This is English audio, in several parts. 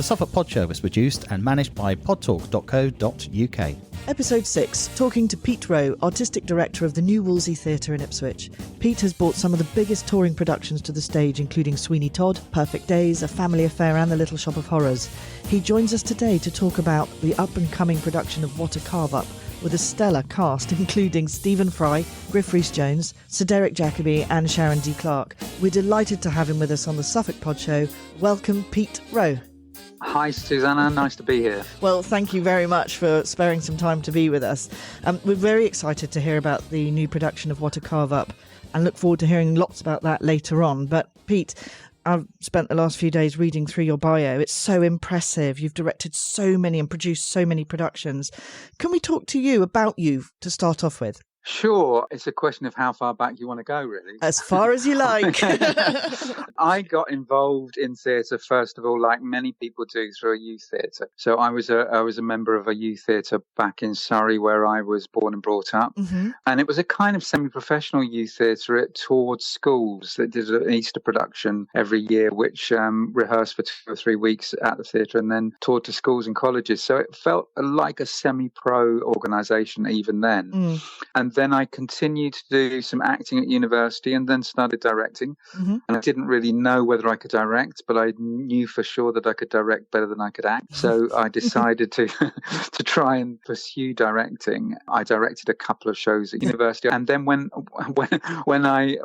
Suffolk Pod Show is produced and managed by podtalk.co.uk. Episode 6, talking to Pete Rowe, Artistic Director of the new Wolsey Theatre in Ipswich. Pete has brought some of the biggest touring productions to the stage, including Sweeny Todd, Perfect Days, A Family Affair and The Little Shop of Horrors. He joins us today to talk about the up-and-coming production of What a Carve Up, with a stellar cast including Stephen Fry, Griff Rhys Jones, Sir Derek Jacobi and Sharon D. Clarke. We're delighted to have him with us on the Suffolk Pod Show. Welcome, Pete Rowe. Hi, Susanna. Nice to be here. Well, thank you very much for sparing some time to be with us. We're very excited to hear about the new production of What a Carve Up and look forward to hearing lots about that later on. But, Pete, I've spent the last few days reading through your bio. It's so impressive. You've directed so many and produced so many productions. Can we talk to you about you to start off with? Sure. It's a question of how far back you want to go, really. As far as you like. I got involved in theatre, first of all, like many people do, through a youth theatre. So I was a member of a youth theatre back in Surrey, where I was born and brought up. Mm-hmm. And it was a kind of semi-professional youth theatre. It toured schools that did an Easter production every year, which rehearsed for 2 or 3 weeks at the theatre and then toured to schools and colleges. So it felt like a semi-pro organisation even then. Mm. And then I continued to do some acting at university and then started directing. Mm-hmm. And I didn't really know whether I could direct, but I knew for sure that I could direct better than I could act. So I decided to try and pursue directing. I directed a couple of shows at university. And then when I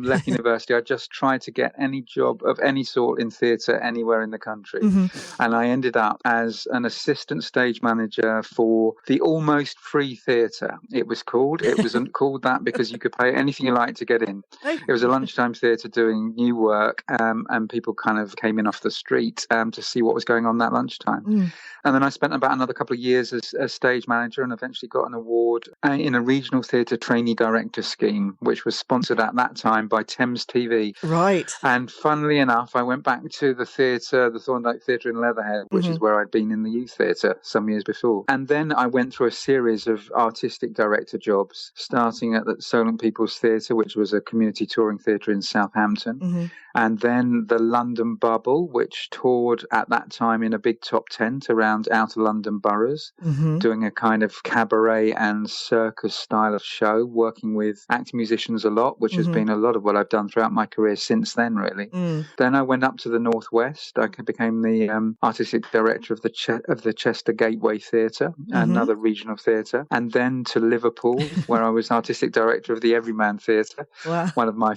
left university, I just tried to get any job of any sort in theatre anywhere in the country. Mm-hmm. And I ended up as an assistant stage manager for the Almost Free Theatre, it was called. It wasn't called that because you could pay anything you like to get in. It was a lunchtime theatre doing new work, and people kind of came in off the street to see what was going on that lunchtime. Mm. And then I spent about another couple of years as stage manager and eventually got an award in a regional theatre trainee director scheme, which was sponsored at that time by Thames TV. Right. And funnily enough, I went back to the theatre, the Thorndike Theatre in Leatherhead, which is where I'd been in the youth theatre some years before. And then I went through a series of artistic director jobs, starting at the Solent People's Theatre, which was a community touring theatre in Southampton. Mm-hmm. And then the London Bubble, which toured at that time in a big top tent around outer London boroughs, doing a kind of cabaret and circus style of show, working with acting musicians a lot, which has been a lot of what I've done throughout my career since then, really. Mm. Then I went up to the Northwest. I became the artistic director of the Chester Gateway Theatre, another regional theatre, and then to Liverpool, where I was artistic director of the Everyman Theatre, one of my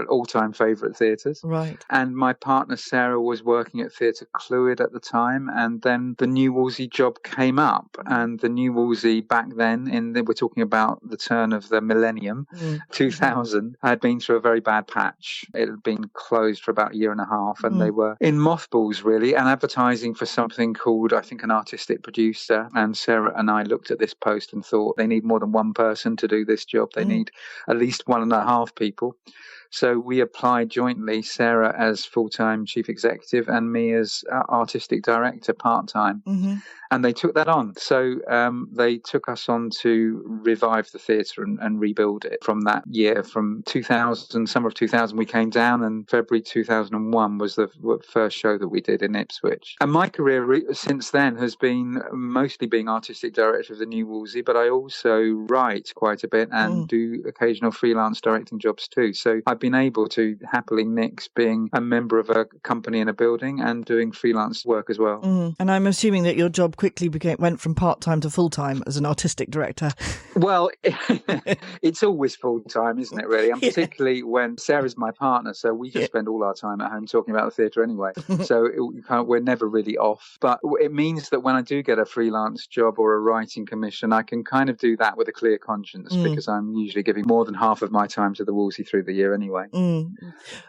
all-time favourite theatres. Right. And my partner Sarah was working at Theatre Clwyd at the time, and then the new Wolsey job came up, and the new Wolsey back then, we're talking about the turn of the millennium, 2000, had been through a very bad patch. It had been closed for about a year and a half, and they were in mothballs really, and advertising for something called, I think, an artistic producer. And Sarah and I looked at this post and thought, they need more than one person to do this job. They need at least 1.5 people. So we applied jointly, Sarah as full-time chief executive and me as artistic director part-time. Mm-hmm. And they took that on. So they took us on to revive the theatre and rebuild it from that year. From 2000, summer of 2000, we came down, and February 2001 was the first show that we did in Ipswich. And my career since then has been mostly being artistic director of the new Wolsey, but I also write quite a bit and do occasional freelance directing jobs too. So I've been able to happily mix being a member of a company in a building and doing freelance work as well. And I'm assuming that your job quickly went from part-time to full-time as an artistic director. Well, it's always full-time, isn't it, really? And particularly when Sarah's my partner, so we just spend all our time at home talking about the theatre anyway. So we're never really off. But it means that when I do get a freelance job or a writing commission, I can kind of do that with a clear conscience because I'm usually giving more than half of my time to the Wolsey through the year anyway.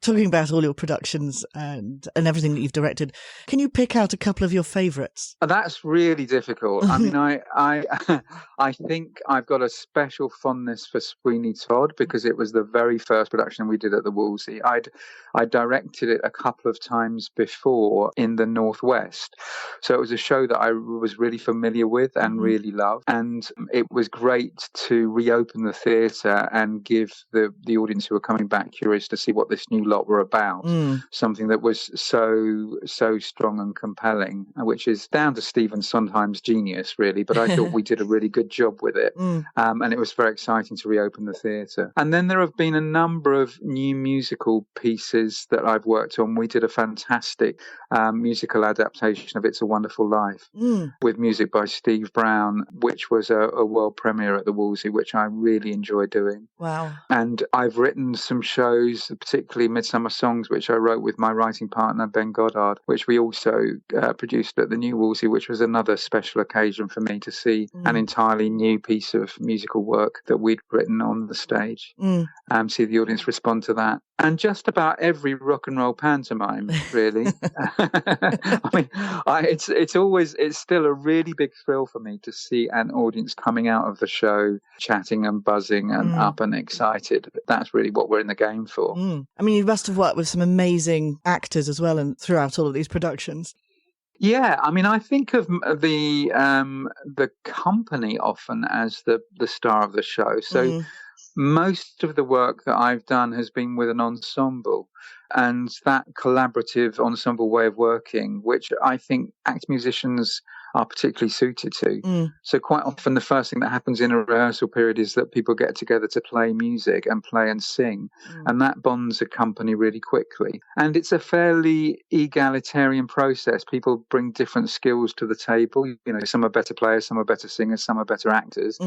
Talking about all your productions and everything that you've directed, can you pick out a couple of your favourites? That's really difficult. I mean, I think I've got a special fondness for Sweeny Todd because it was the very first production we did at the Wolsey. I directed it a couple of times before in the Northwest. So it was a show that I was really familiar with and really loved. And it was great to reopen the theatre and give the audience who were coming back curious to see what this new lot were about. Something that was so strong and compelling, which is down to Stephen Sondheim's genius, really. But I thought we did a really good job with it. And it was very exciting to reopen the theatre. And then there have been a number of new musical pieces that I've worked on. We did a fantastic musical adaptation of It's a Wonderful Life with music by Steve Brown, which was a world premiere at the Wolsey, which I really enjoyed doing. Wow. And I've written some shows, particularly Midsummer Songs, which I wrote with my writing partner, Ben Goddard, which we also produced at the New Wolsey, which was another special occasion for me to see an entirely new piece of musical work that we'd written on the stage, see the audience respond to that. And just about every rock and roll pantomime, really. I mean, it's still a really big thrill for me to see an audience coming out of the show chatting and buzzing and up and excited. That's really what we're in the game for. I mean, you must have worked with some amazing actors as well and throughout all of these productions. Yeah, I mean, I think of the company often as the star of the show. So most of the work that I've done has been with an ensemble, and that collaborative ensemble way of working, which I think act musicians are particularly suited to. So quite often the first thing that happens in a rehearsal period is that people get together to play music and play and sing, and that bonds a company really quickly. And it's a fairly egalitarian process. People bring different skills to the table. You know, some are better players, some are better singers, some are better actors.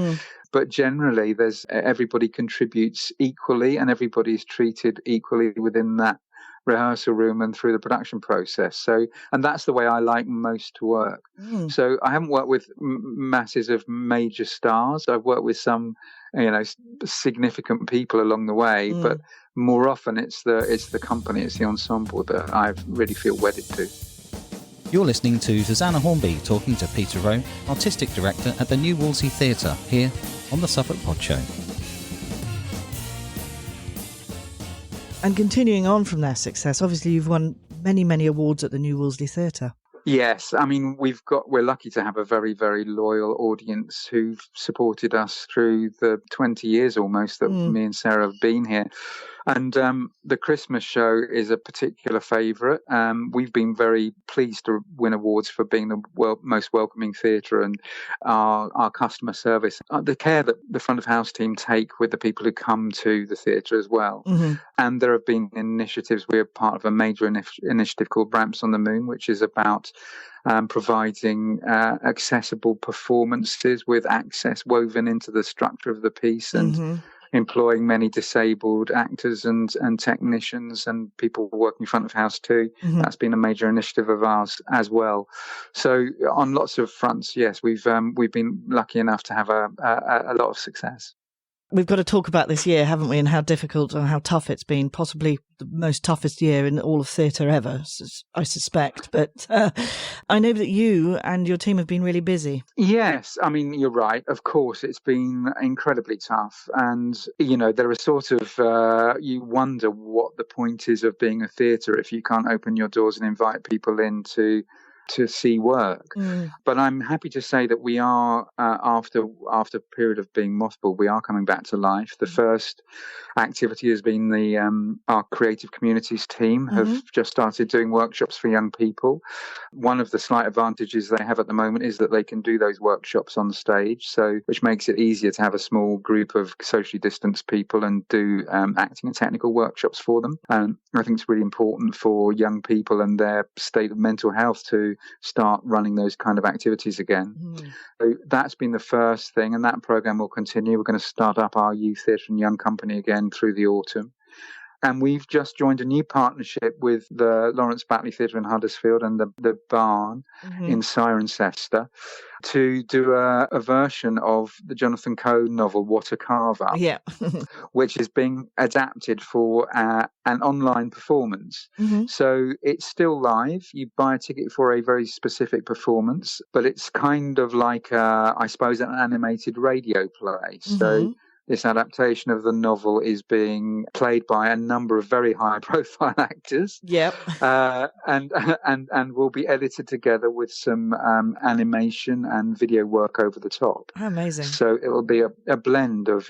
But generally, everybody contributes equally, and everybody is treated equally within that rehearsal room and through the production process. So, and that's the way I like most to work. So I haven't worked with masses of major stars. I've worked with some, significant people along the way, but more often it's the company, it's the ensemble that I really feel wedded to. You're listening to Susanna Hornby talking to Peter Rowe, Artistic Director at the New Wolsey Theatre, here on the Suffolk Pod Show. And continuing on from their success, obviously you've won many, many awards at the New Wolsey Theatre. Yes, I mean, we're lucky to have a very, very loyal audience who've supported us through the 20 years almost that me and Sarah have been here. And the Christmas show is a particular favourite. We've been very pleased to win awards for being the most welcoming theatre, and our customer service, the care that the front of house team take with the people who come to the theatre as well. And there have been initiatives. We're part of a major initiative called Ramps on the Moon, which is about providing accessible performances with access woven into the structure of the piece, and employing many disabled actors and technicians and people working front of house too. That's been a major initiative of ours as well. So on lots of fronts, yes, we've been lucky enough to have a lot of success. We've got to talk about this year, haven't we, and how difficult and how tough it's been, possibly the most toughest year in all of theatre ever, I suspect. But I know that you and your team have been really busy. Yes, I mean, you're right. Of course, it's been incredibly tough. And, there are sort of, you wonder what the point is of being a theatre if you can't open your doors and invite people in to see work. But I'm happy to say that we are, after a period of being mothballed, we are coming back to life. The first activity has been our creative communities team have just started doing workshops for young people. One of the slight advantages they have at the moment is that they can do those workshops on stage, which makes it easier to have a small group of socially distanced people and do acting and technical workshops for them. I think it's really important for young people and their state of mental health to start running those kind of activities again. So that's been the first thing, and that program will continue. We're going to start up our youth theatre and young company again through the autumn. And we've just joined a new partnership with the Lawrence Batley Theatre in Huddersfield and the Barn in Cirencester to do a version of the Jonathan Coe novel, What a Carve Up, which is being adapted for an online performance. So it's still live. You buy a ticket for a very specific performance, but it's kind of like, I suppose, an animated radio play. So this adaptation of the novel is being played by a number of very high-profile actors. And will be edited together with some animation and video work over the top. Amazing! So it will be a blend of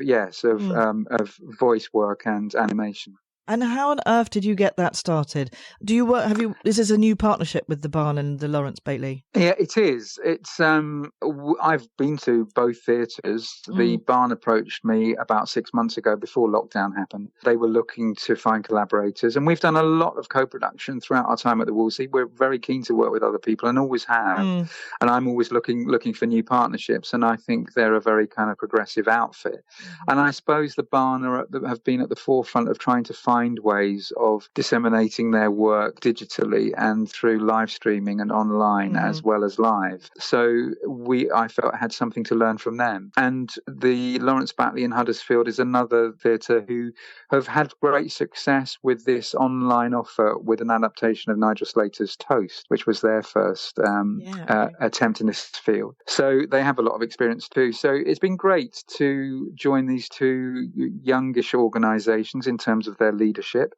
voice work and animation. And how on earth did you get that started? Do you work? Is this a new partnership with the Barn and the Lawrence Bailey? Yeah, it is. It's I've been to both theatres. The Barn approached me about 6 months ago before lockdown happened. They were looking to find collaborators, and we've done a lot of co-production throughout our time at the Wolsey. We're very keen to work with other people and always have. And I'm always looking for new partnerships, and I think they're a very kind of progressive outfit. And I suppose the Barn have been at the forefront of trying to find ways of disseminating their work digitally and through live streaming and online as well as live. So I felt I had something to learn from them. And the Lawrence Batley in Huddersfield is another theatre who have had great success with this online offer with an adaptation of Nigel Slater's Toast, which was their first attempt in this field. So they have a lot of experience too. So it's been great to join these two youngish organisations in terms of their leadership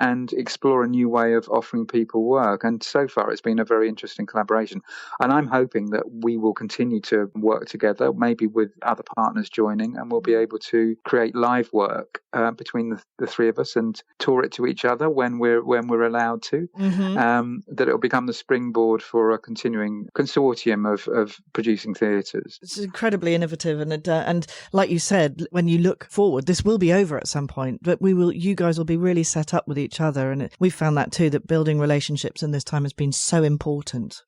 and explore a new way of offering people work. And so far, it's been a very interesting collaboration. And I'm hoping that we will continue to work together, maybe with other partners joining, and we'll be able to create live work between the three of us and tour it to each other when we're allowed to. That it'll become the springboard for a continuing consortium of producing theatres. It's incredibly innovative, and like you said, when you look forward, this will be over at some point, but you guys will be really set up with each other, and we've found that too, that building relationships in this time has been so important.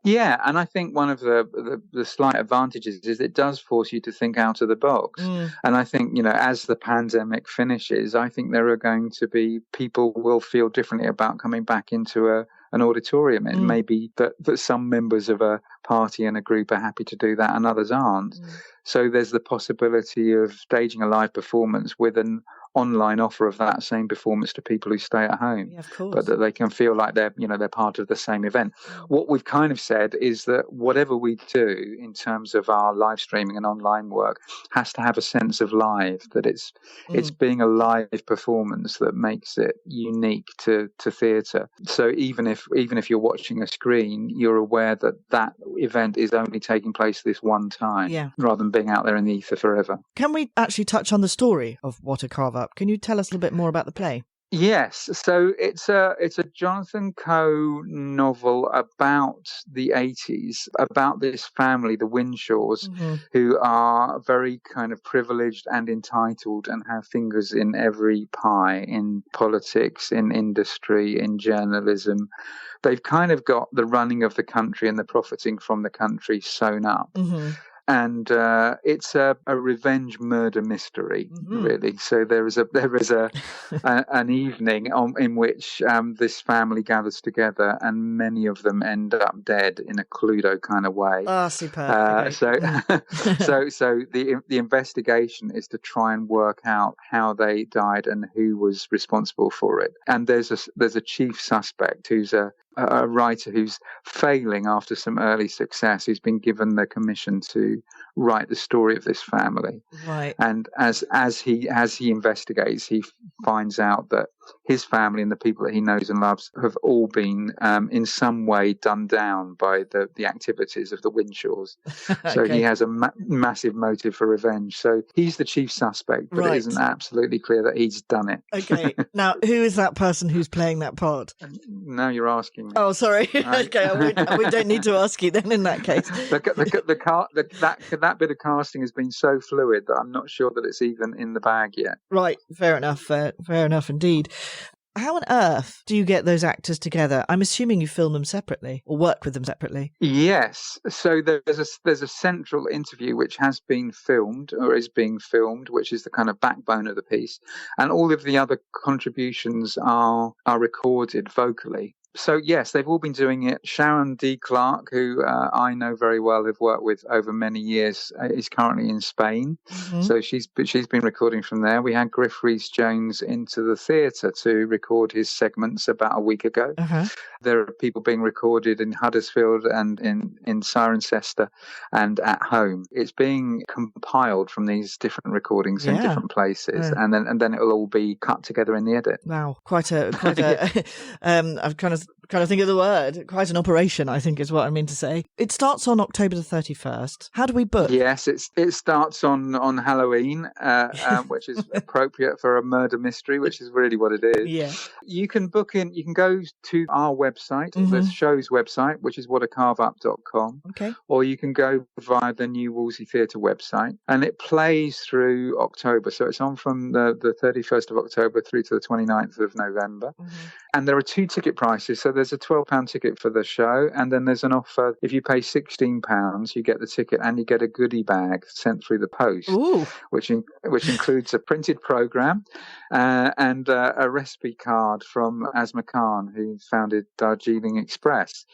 Yeah, and I think one of the slight advantages is it does force you to think out of the box. And I think, as the pandemic finishes, I think there are going to be people will feel differently about coming back into an auditorium. It may be that some members of a party and a group are happy to do that and others aren't. So there's the possibility of staging a live performance with an online offer of that same performance to people who stay at home, but that they can feel like they're part of the same event. What we've kind of said is that whatever we do in terms of our live streaming and online work has to have a sense of live, that it's being a live performance that makes it unique to theatre. So even if you're watching a screen, you're aware that event is only taking place this one time, rather than being out there in the ether forever. Can we actually touch on the story of What a Carve Up? Can you tell us a little bit more about the play? Yes, so it's a Jonathan Coe novel about the 80s, about this family, the Winshaws, who are very kind of privileged and entitled and have fingers in every pie, in politics, in industry, in journalism. They've kind of got the running of the country and the profiting from the country sewn up. And it's a revenge murder mystery, really. So there is an evening in which this family gathers together, and many of them end up dead in a Cluedo kind of way. Oh, superb! So the investigation is to try and work out how they died and who was responsible for it. And there's a chief suspect who's a writer who's failing after some early success, who's been given the commission to write the story of this family. Right. And as he investigates, he finds out that his family and the people that he knows and loves have all been in some way done down by the activities of the Winshaws. So he has a massive motive for revenge. So he's the chief suspect, but it isn't absolutely clear that he's done it. Okay. Now, who is that person who's playing that part? Now you're asking me. Oh, sorry. Okay, we don't need to ask you then in that case. That bit of casting has been so fluid that I'm not sure that it's even in the bag yet. Right. Fair enough. Fair enough indeed. How on earth do you get those actors together? I'm assuming you film them separately or work with them separately. Yes. So there's a central interview which has been filmed or is being filmed, which is the kind of backbone of the piece. And all of the other contributions are recorded vocally. So, yes, they've all been doing it. Sharon D. Clarke, who I know very well, have worked with over many years, is currently in Spain. So she's been recording from there. We had Griff Rhys Jones into the theatre to record his segments about a week ago. There are people being recorded in Huddersfield and in Cirencester and at home. It's being compiled from these different recordings in different places, and then it'll all be cut together in the edit. Wow, quite a I've kind of Trying to think of the word. Quite an operation, I think is what I mean to say. It starts on October the 31st. How do we book? Yes, it starts on Halloween, which is appropriate for a murder mystery, which is really what it is. Yeah. You can book in, you can go to our website, the show's website, which is whatacarveup.com. Okay. Or you can go via the new Wolsey Theatre website, and it plays through October. So it's on from the 31st of October through to the 29th of November. And there are 2 ticket prices. So there's a £12 ticket for the show, and then there's an offer. If you pay £16, you get the ticket and you get a goodie bag sent through the post, which includes a printed programme and a recipe card from Asma Khan, who founded Darjeeling Express.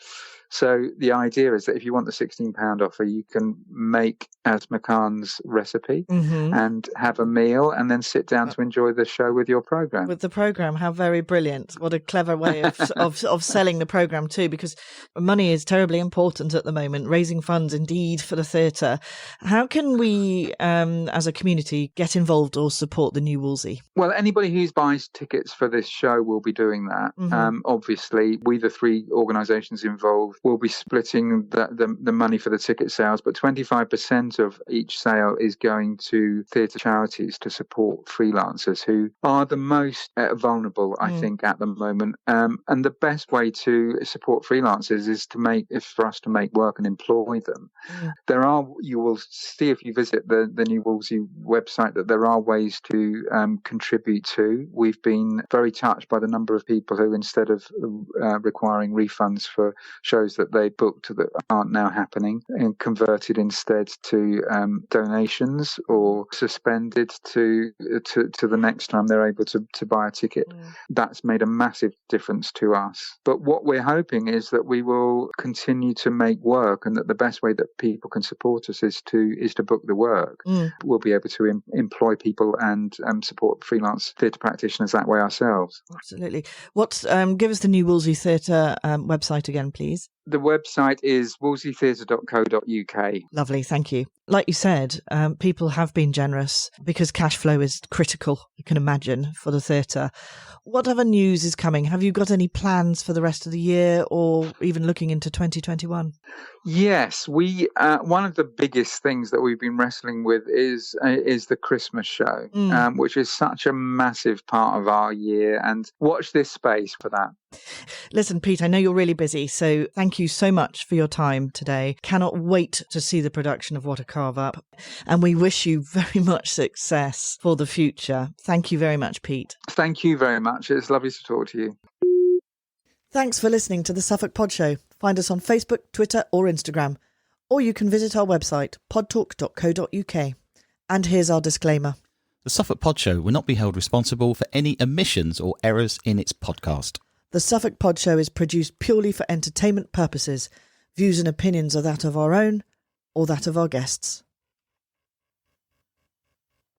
So the idea is that if you want the £16 offer, you can make Asma Khan's recipe and have a meal and then sit down to enjoy the show with your programme. With the programme, how very brilliant. What a clever way of selling the programme too, because money is terribly important at the moment, raising funds indeed for the theatre. How can we, as a community, get involved or support the new Wolsey? Well, anybody who buys tickets for this show will be doing that. Obviously, we, the 3 organisations involved, will be splitting the money for the ticket sales, but 25% of each sale is going to theatre charities to support freelancers who are the most vulnerable, I think, at the moment. And the best way to support freelancers is for us to make work and employ them. You will see if you visit the new Wolsey website that there are ways to contribute to. We've been very touched by the number of people who, instead of requiring refunds for shows that they booked that aren't now happening, and converted instead to donations or suspended to the next time they're able to buy a ticket. That's made a massive difference to us. But what we're hoping is that we will continue to make work, and that the best way that people can support us is to book the work. We'll be able to employ people and support freelance theatre practitioners that way ourselves. Absolutely. Give us the new Wolsey Theatre website again, please. The website is wolseytheatre.co.uk. Lovely, thank you. Like you said, people have been generous because cash flow is critical, you can imagine, for the theatre. What other news is coming? Have you got any plans for the rest of the year or even looking into 2021? Yes, one of the biggest things that we've been wrestling with is the Christmas show, which is such a massive part of our year. And watch this space for that. Listen, Pete, I know you're really busy, so thank you so much for your time today. Cannot wait to see the production of What a Carve Up, and we wish you very much success for the future. Thank you very much, Pete. Thank you very much. It's lovely to talk to you. Thanks for listening to the Suffolk Pod Show. Find us on Facebook, Twitter or Instagram, or you can visit our website, podtalk.co.uk. And here's our disclaimer. The Suffolk Pod Show will not be held responsible for any omissions or errors in its podcast. The Suffolk Pod Show is produced purely for entertainment purposes. Views and opinions are that of our own or that of our guests.